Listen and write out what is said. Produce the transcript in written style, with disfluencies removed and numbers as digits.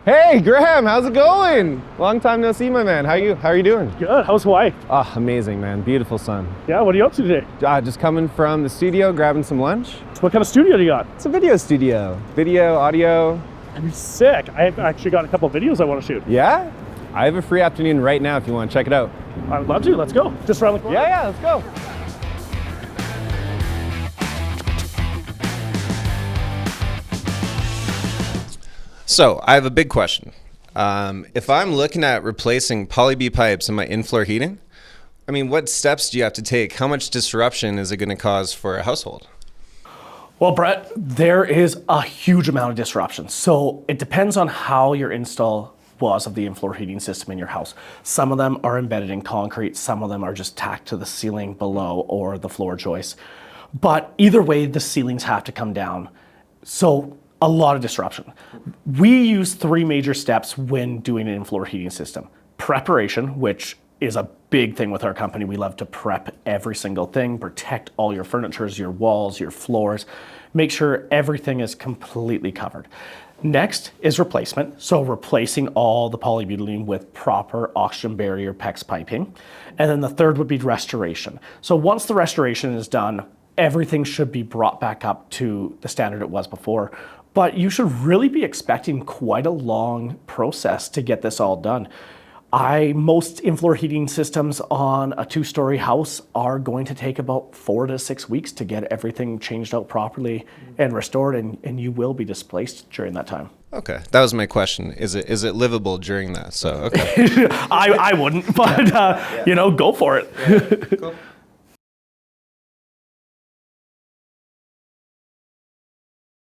Hey, Graham, how's it going? Long time no see, my man. How are you doing? Good. How's Hawaii? Ah, amazing, man. Beautiful sun. Yeah, what are you up to today? Just coming from the studio, grabbing some lunch. What kind of studio do you got? It's a video studio. Video, audio. I'm sick. I've actually got a couple of videos I want to shoot. Yeah? I have a free afternoon right now if you want to check it out. I would love to. Let's go. Just around the corner. Yeah, let's go. So I have a big question. If I'm looking at replacing Polyb pipes in my in-floor heating, I mean, what steps do you have to take? How much disruption is it going to cause for a household? Well, Brett, there is a huge amount of disruption. So it depends on how your install was of the in-floor heating system in your house. Some of them are embedded in concrete. Some of them are just tacked to the ceiling below or the floor joist. But either way, the ceilings have to come down. So a lot of disruption. We use three major steps when doing an in-floor heating system. Preparation, which is a big thing with our company. We love to prep every single thing, protect all your furnitures, your walls, your floors, make sure everything is completely covered. Next is replacement. So replacing all the polybutylene with proper oxygen barrier PEX piping. And then the third would be restoration. So once the restoration is done, everything should be brought back up to the standard it was before. But you should really be expecting quite a long process to get this all done. Most in-floor heating systems on a 2-story house are going to take about 4 to 6 weeks to get everything changed out properly and restored, and you will be displaced during that time. Okay, that was my question. Is it livable during that? So, okay. I wouldn't, but go for it. Yeah, cool.